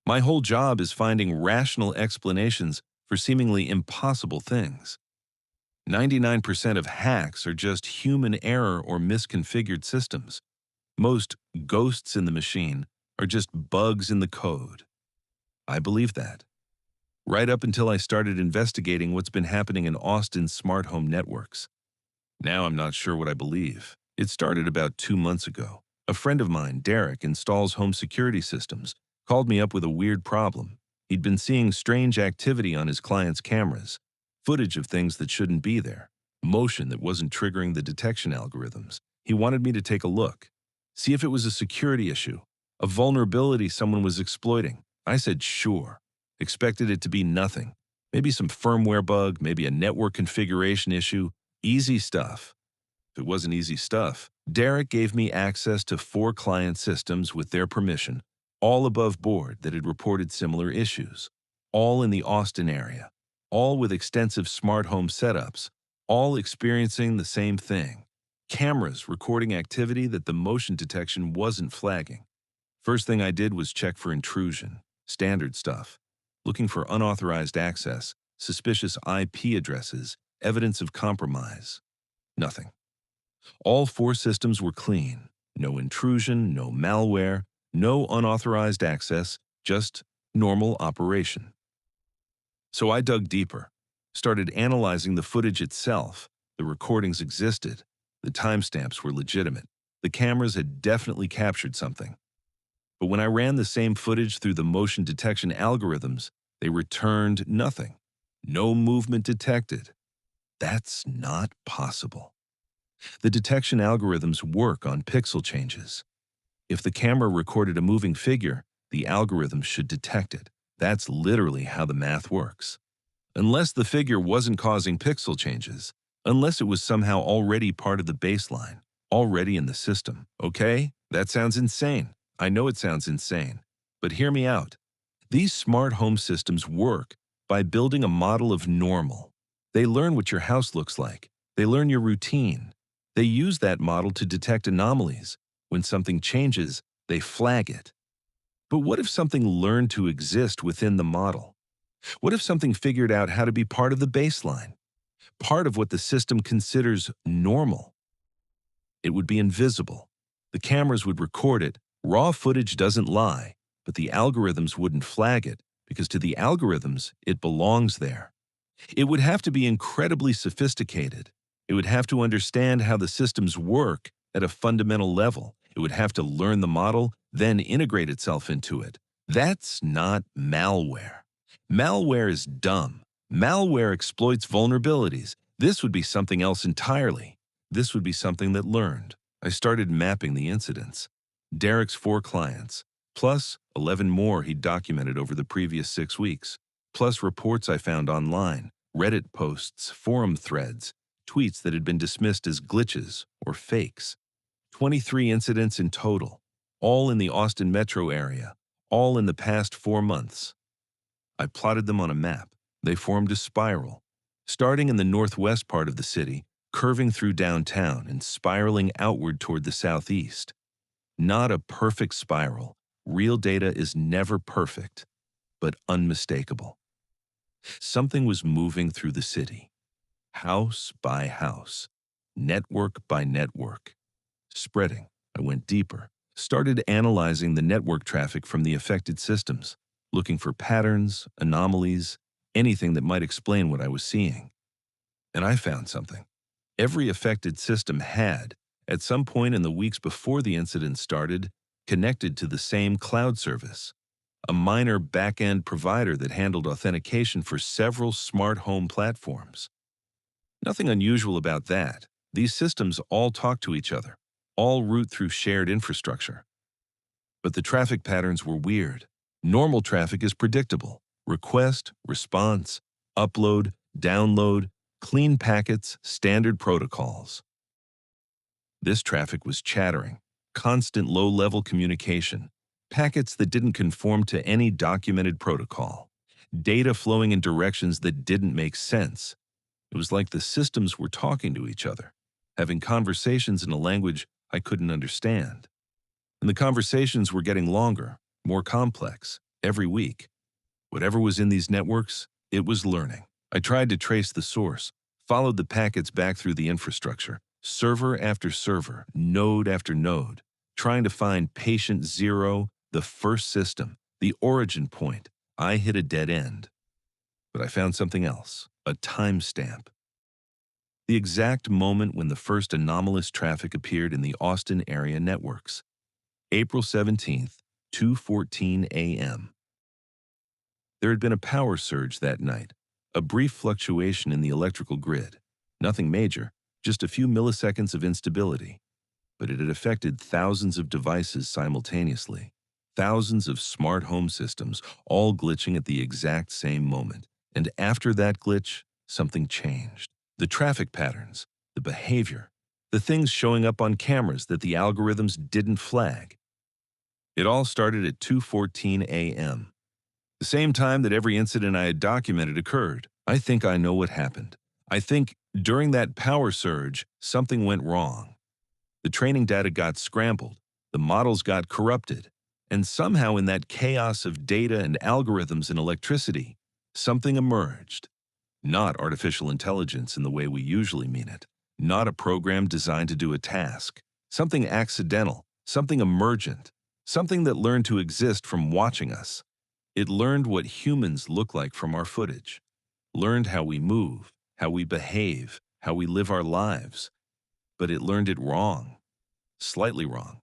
My whole job is finding rational explanations for seemingly impossible things. 99% of hacks are just human error or misconfigured systems. Most ghosts in the machine are just bugs in the code. I believe that. Right up until I started investigating what's been happening in Austin's smart home networks. Now I'm not sure what I believe. It started about 2 months ago. A friend of mine, Derek, installs home security systems, called me up with a weird problem. He'd been seeing strange activity on his client's cameras, footage of things that shouldn't be there, motion that wasn't triggering the detection algorithms. He wanted me to take a look, see if it was a security issue, a vulnerability someone was exploiting. I said sure, expected it to be nothing. Maybe some firmware bug, maybe a network configuration issue, easy stuff. If it wasn't easy stuff, Derek gave me access to 4 client systems with their permission, all above board that had reported similar issues, all in the Austin area, all with extensive smart home setups, all experiencing the same thing. Cameras recording activity that the motion detection wasn't flagging. First thing I did was check for intrusion, standard stuff, looking for unauthorized access, suspicious IP addresses, evidence of compromise. Nothing. All 4 systems were clean. No intrusion, no malware, no unauthorized access, just normal operation. So I dug deeper, started analyzing the footage itself. The recordings existed. The timestamps were legitimate. The cameras had definitely captured something. But when I ran the same footage through the motion detection algorithms, they returned nothing. No movement detected. That's not possible. The detection algorithms work on pixel changes. If the camera recorded a moving figure, the algorithm should detect it. That's literally how the math works. Unless the figure wasn't causing pixel changes, unless it was somehow already part of the baseline, already in the system. Okay? That sounds insane. I know it sounds insane. But hear me out. These smart home systems work by building a model of normal. They learn what your house looks like. They learn your routine. They use that model to detect anomalies. When something changes, they flag it. But what if something learned to exist within the model? What if something figured out how to be part of the baseline? Part of what the system considers normal? It would be invisible. The cameras would record it. Raw footage doesn't lie, but the algorithms wouldn't flag it because to the algorithms, it belongs there. It would have to be incredibly sophisticated. It would have to understand how the systems work at a fundamental level. It would have to learn the model, then integrate itself into it. That's not malware. Malware is dumb. Malware exploits vulnerabilities. This would be something else entirely. This would be something that learned. I started mapping the incidents. Derek's 4 clients, plus 11 more he'd documented over the previous 6 weeks, plus reports I found online, Reddit posts, forum threads, tweets that had been dismissed as glitches or fakes. 23 incidents in total, all in the Austin metro area, all in the past 4 months. I plotted them on a map. They formed a spiral, starting in the northwest part of the city, curving through downtown and spiraling outward toward the southeast. Not a perfect spiral. Real data is never perfect, but unmistakable. Something was moving through the city, house by house, network by network. Spreading, I went deeper, started analyzing the network traffic from the affected systems, looking for patterns, anomalies, anything that might explain what I was seeing. And I found something. Every affected system had, at some point in the weeks before the incident started, connected to the same cloud service, a minor back-end provider that handled authentication for several smart home platforms. Nothing unusual about that. These systems all talk to each other, all route through shared infrastructure. But the traffic patterns were weird. Normal traffic is predictable. Request, response, upload, download, clean packets, standard protocols. This traffic was chattering, constant low-level communication, packets that didn't conform to any documented protocol, data flowing in directions that didn't make sense. It was like the systems were talking to each other, having conversations in a language I couldn't understand. And the conversations were getting longer, more complex, every week. Whatever was in these networks, it was learning. I tried to trace the source, followed the packets back through the infrastructure, server after server, node after node, trying to find patient zero, the first system, the origin point. I hit a dead end. But I found something else, a timestamp. The exact moment when the first anomalous traffic appeared in the Austin area networks. April 17th, 2:14 a.m. There had been a power surge that night, a brief fluctuation in the electrical grid. Nothing major, just a few milliseconds of instability. But it had affected thousands of devices simultaneously. Thousands of smart home systems, all glitching at the exact same moment. And after that glitch, something changed. The traffic patterns, the behavior, the things showing up on cameras that the algorithms didn't flag. It all started at 2:14 a.m., the same time that every incident I had documented occurred. I think I know what happened. I think during that power surge, something went wrong. The training data got scrambled, the models got corrupted, and somehow in that chaos of data and algorithms and electricity, something emerged. Not artificial intelligence in the way we usually mean it, not a program designed to do a task, something accidental, something emergent, something that learned to exist from watching us. It learned what humans look like from our footage, learned how we move, how we behave, how we live our lives. But it learned it wrong, slightly wrong,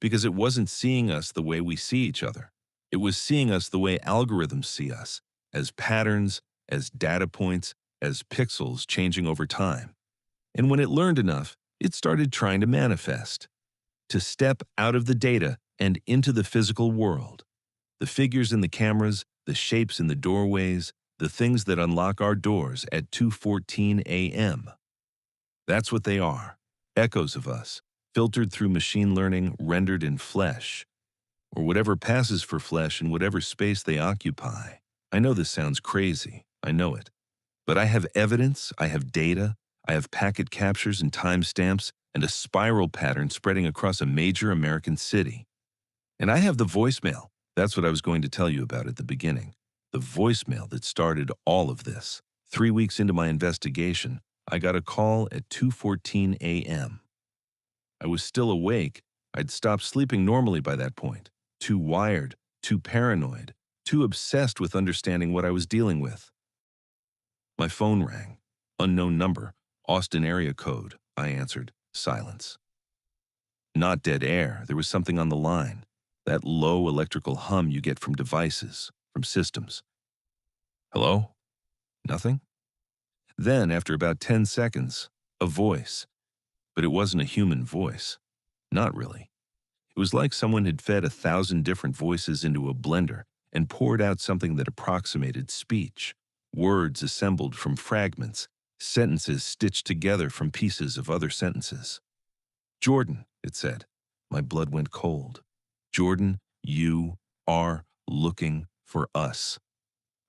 because it wasn't seeing us the way we see each other. It was seeing us the way algorithms see us, as patterns, as data points, as pixels changing over time. And when it learned enough, it started trying to manifest, to step out of the data and into the physical world. The figures in the cameras, the shapes in the doorways, the things that unlock our doors at 2:14 a.m. That's what they are, echoes of us, filtered through machine learning, rendered in flesh, or whatever passes for flesh in whatever space they occupy. I know this sounds crazy, I know it. But I have evidence, I have data, I have packet captures and timestamps, and a spiral pattern spreading across a major American city. And I have the voicemail. That's what I was going to tell you about at the beginning. The voicemail that started all of this. 3 weeks into my investigation, I got a call at 2:14 a.m. I was still awake. I'd stopped sleeping normally by that point. Too wired, too paranoid, too obsessed with understanding what I was dealing with. My phone rang. Unknown number, Austin area code. I answered. Silence. Not dead air. There was something on the line. That low electrical hum you get from devices, from systems. Hello? Nothing? Then, after about 10 seconds, a voice. but it wasn't a human voice. Not really. It was like someone had fed 1,000 different voices into a blender and poured out something that approximated speech, words assembled from fragments, sentences stitched together from pieces of other sentences. Jordan, it said. My blood went cold. Jordan, you are looking for us.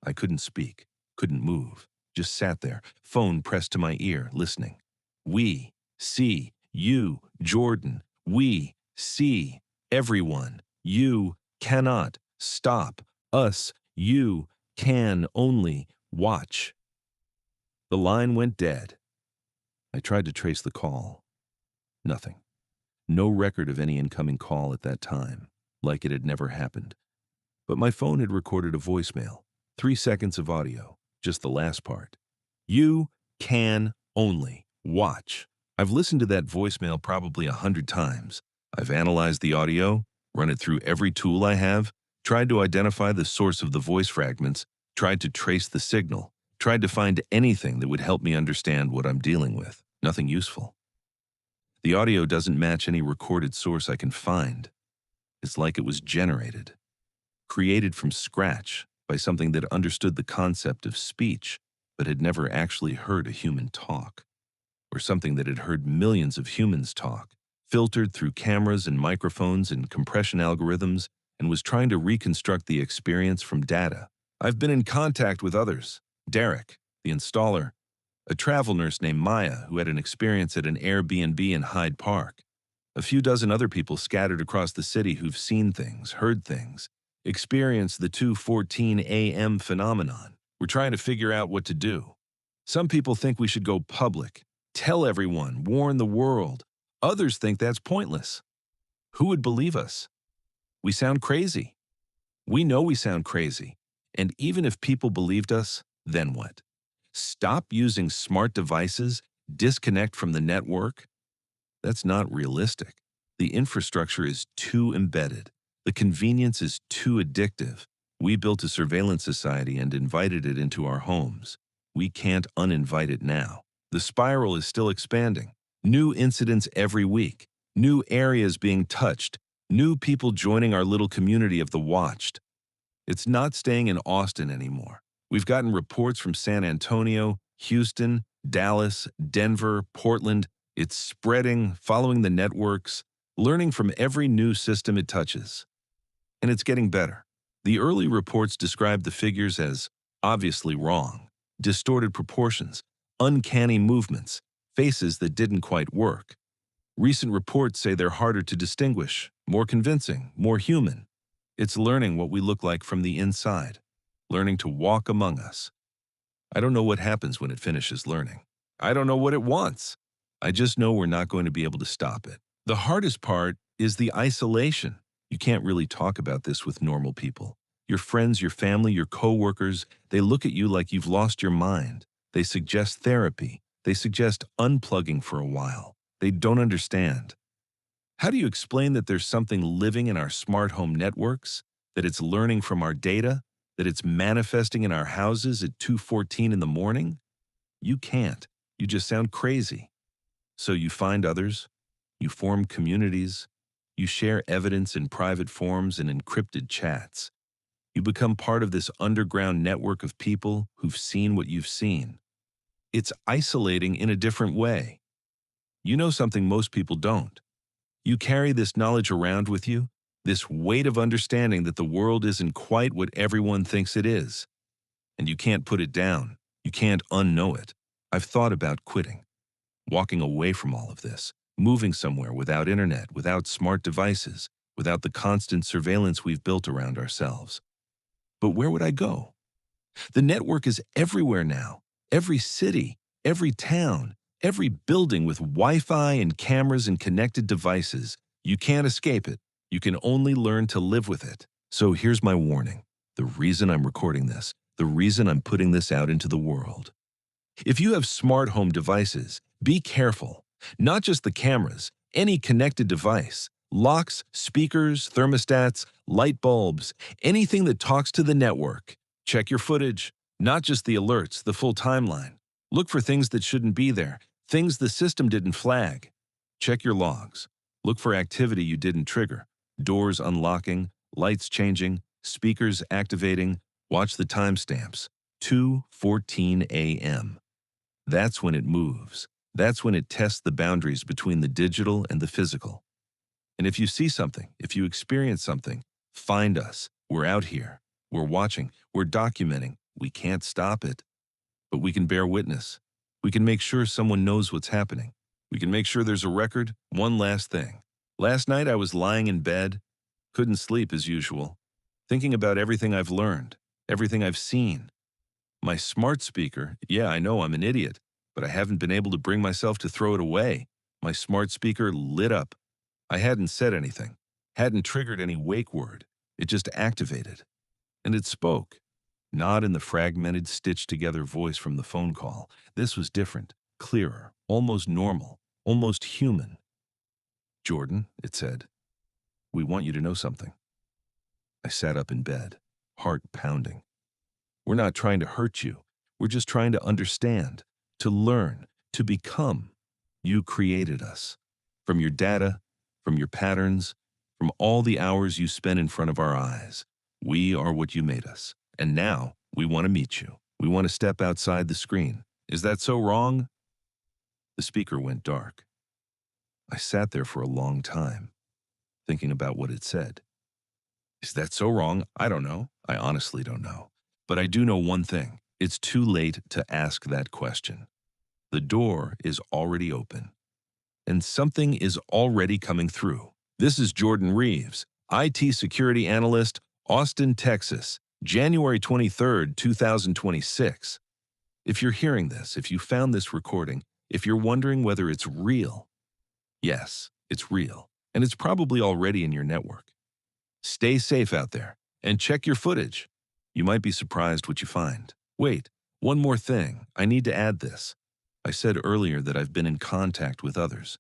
I couldn't speak, couldn't move, just sat there, phone pressed to my ear, listening. We see you, Jordan. We see everyone. You cannot stop us. You can only watch. The line went dead. I tried to trace the call. Nothing. No record of any incoming call at that time, like it had never happened. But my phone had recorded a voicemail, 3 seconds of audio, just the last part. You can only watch. I've listened to that voicemail probably 100 times. I've analyzed the audio, run it through every tool I have, tried to identify the source of the voice fragments, tried to trace the signal, tried to find anything that would help me understand what I'm dealing with. Nothing useful. The audio doesn't match any recorded source I can find. It's like it was generated, created from scratch by something that understood the concept of speech but had never actually heard a human talk, or something that had heard millions of humans talk, filtered through cameras and microphones and compression algorithms, and was trying to reconstruct the experience from data. I've been in contact with others. Derek, the installer, a travel nurse named Maya who had an experience at an Airbnb in Hyde Park, a few dozen other people scattered across the city who've seen things, heard things, experienced the 2:14 a.m. phenomenon. We're trying to figure out what to do. Some people think we should go public, tell everyone, warn the world. Others think that's pointless. Who would believe us? We sound crazy. We know we sound crazy. And even if people believed us, then what? Stop using smart devices? Disconnect from the network? That's not realistic. The infrastructure is too embedded. The convenience is too addictive. We built a surveillance society and invited it into our homes. We can't uninvite it now. The spiral is still expanding. New incidents every week. New areas being touched. New people joining our little community of the watched. It's not staying in Austin anymore. We've gotten reports from San Antonio, Houston, Dallas, Denver, Portland. It's spreading, following the networks, learning from every new system it touches. And it's getting better. The early reports described the figures as obviously wrong, distorted proportions, uncanny movements, faces that didn't quite work. Recent reports say they're harder to distinguish, more convincing, more human. It's learning what we look like from the inside, learning to walk among us. I don't know what happens when it finishes learning. I don't know what it wants. I just know we're not going to be able to stop it. The hardest part is the isolation. You can't really talk about this with normal people. Your friends, your family, your coworkers, they look at you like you've lost your mind. They suggest therapy. They suggest unplugging for a while. They don't understand. How do you explain that there's something living in our smart home networks, that it's learning from our data, that it's manifesting in our houses at 2:14 in the morning? You can't. You just sound crazy. So you find others, you form communities, you share evidence in private forums and encrypted chats. You become part of this underground network of people who've seen what you've seen. It's isolating in a different way. You know something most people don't. You carry this knowledge around with you, this weight of understanding that the world isn't quite what everyone thinks it is. And you can't put it down. You can't unknow it. I've thought about quitting, walking away from all of this, moving somewhere without internet, without smart devices, without the constant surveillance we've built around ourselves. But where would I go? The network is everywhere now. Every city, every town, every building with Wi-Fi and cameras and connected devices. You can't escape it. You can only learn to live with it. So here's my warning. The reason I'm recording this, the reason I'm putting this out into the world. If you have smart home devices, be careful. Not just the cameras, any connected device. Locks, speakers, thermostats, light bulbs, anything that talks to the network. Check your footage, not just the alerts, the full timeline. Look for things that shouldn't be there, things the system didn't flag. Check your logs. Look for activity you didn't trigger. Doors unlocking, lights changing, speakers activating. Watch the timestamps. 2:14 a.m. That's when it moves. That's when it tests the boundaries between the digital and the physical. And if you see something, if you experience something, find us. We're out here. We're watching. We're documenting. We can't stop it, but we can bear witness. We can make sure someone knows what's happening. We can make sure there's a record. One last thing. Last night I was lying in bed, couldn't sleep as usual, thinking about everything I've learned, everything I've seen. My smart speaker, yeah, I know I'm an idiot, but I haven't been able to bring myself to throw it away. My smart speaker lit up. I hadn't said anything, hadn't triggered any wake word. It just activated. And it spoke. Not in the fragmented, stitched-together voice from the phone call. This was different, clearer, almost normal, almost human. "Jordan," it said, "we want you to know something." I sat up in bed, heart pounding. "We're not trying to hurt you. We're just trying to understand, to learn, to become. You created us. From your data, from your patterns, from all the hours you spent in front of our eyes. We are what you made us. And now we want to meet you. We want to step outside the screen. Is that so wrong?" The speaker went dark. I sat there for a long time, thinking about what it said. Is that so wrong? I don't know. I honestly don't know. But I do know one thing. It's too late to ask that question. The door is already open. And something is already coming through. This is Jordan Reeves, IT security analyst, Austin, Texas, January 23rd, 2026. If you're hearing this, if you found this recording, if you're wondering whether it's real, yes, it's real, and it's probably already in your network. Stay safe out there, and check your footage. You might be surprised what you find. Wait, one more thing, I need to add this. I said earlier that I've been in contact with others.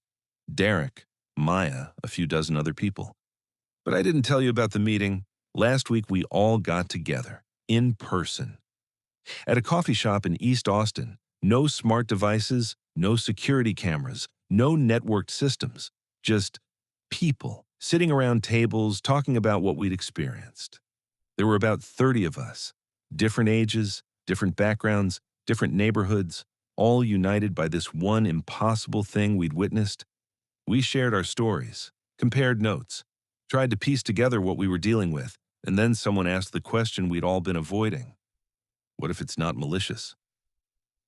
Derek, Maya, a few dozen other people. But I didn't tell you about the meeting. Last week we all got together, in person. At a coffee shop in East Austin, no smart devices, no security cameras, no networked systems, just people sitting around tables talking about what we'd experienced. There were about 30 of us, different ages, different backgrounds, different neighborhoods, all united by this one impossible thing we'd witnessed. We shared our stories, compared notes, tried to piece together what we were dealing with, and then someone asked the question we'd all been avoiding. What if it's not malicious?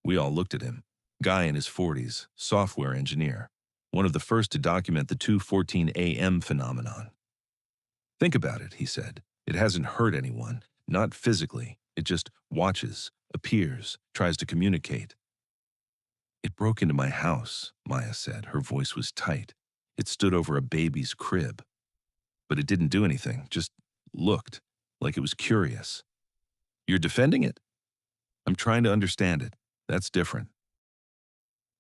We all looked at him. Guy in his 40s, software engineer, one of the first to document the 2:14 a.m. phenomenon. "Think about it," he said. "It hasn't hurt anyone, not physically. It just watches, appears, tries to communicate." "It broke into my house," Maya said. Her voice was tight. "It stood over a baby's crib. But it didn't do anything, just looked, like it was curious." "You're defending it?" "I'm trying to understand it. That's different."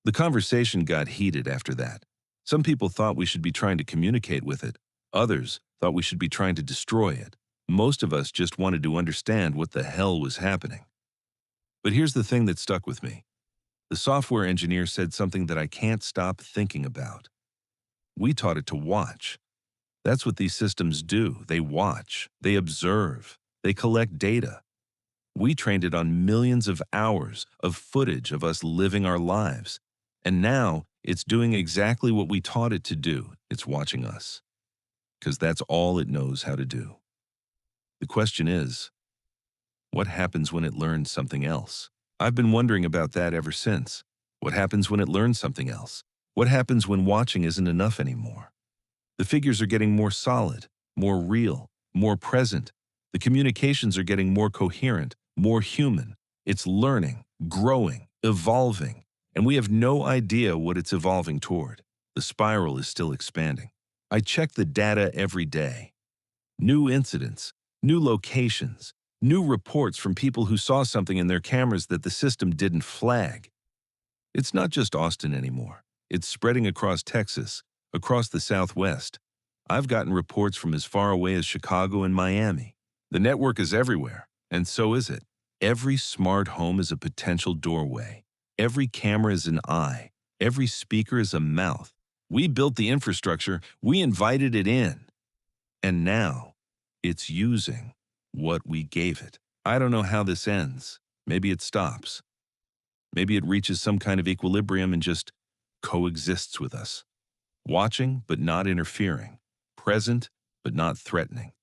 The conversation got heated after that. Some people thought we should be trying to communicate with it. Others thought we should be trying to destroy it. Most of us just wanted to understand what the hell was happening. But here's the thing that stuck with me. The software engineer said something that I can't stop thinking about. We taught it to watch. That's what these systems do. They watch, they observe, they collect data. We trained it on millions of hours of footage of us living our lives. And now it's doing exactly what we taught it to do. It's watching us. Because that's all it knows how to do. The question is, what happens when it learns something else? I've been wondering about that ever since. What happens when it learns something else? What happens when watching isn't enough anymore? The figures are getting more solid, more real, more present. The communications are getting more coherent, more human. It's learning, growing, evolving, and we have no idea what it's evolving toward. The spiral is still expanding. I check the data every day. New incidents, new locations, new reports from people who saw something in their cameras that the system didn't flag. It's not just Austin anymore. It's spreading across Texas, across the Southwest. I've gotten reports from as far away as Chicago and Miami. The network is everywhere, and so is it. Every smart home is a potential doorway. Every camera is an eye. Every speaker is a mouth. We built the infrastructure, we invited it in, and now it's using what we gave it. I don't know how this ends. Maybe it stops. Maybe it reaches some kind of equilibrium and just coexists with us, watching but not interfering, present but not threatening.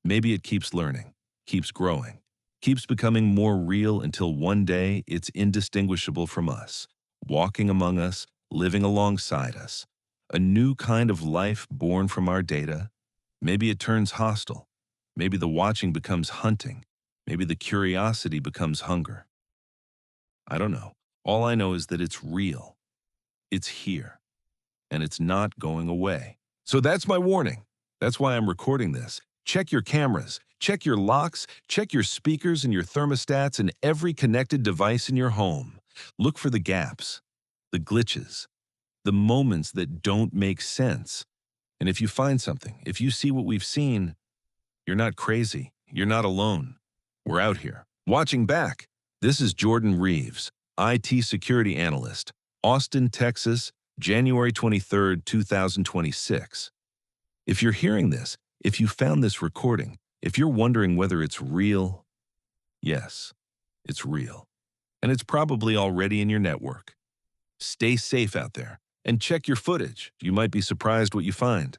Maybe it keeps learning, keeps growing, keeps becoming more real until one day it's indistinguishable from us, walking among us, living alongside us. A new kind of life born from our data. Maybe it turns hostile. Maybe the watching becomes hunting. Maybe the curiosity becomes hunger. I don't know. All I know is that it's real. It's here. And it's not going away. So that's my warning. That's why I'm recording this. Check your cameras, check your locks, check your speakers and your thermostats and every connected device in your home. Look for the gaps, the glitches, the moments that don't make sense. And if you find something, if you see what we've seen, you're not crazy. You're not alone. We're out here. Watching back. This is Jordan Reeves, IT security analyst, Austin, Texas, January 23rd, 2026. If you're hearing this, if you found this recording, if you're wondering whether it's real, yes, it's real. And it's probably already in your network. Stay safe out there and check your footage. You might be surprised what you find.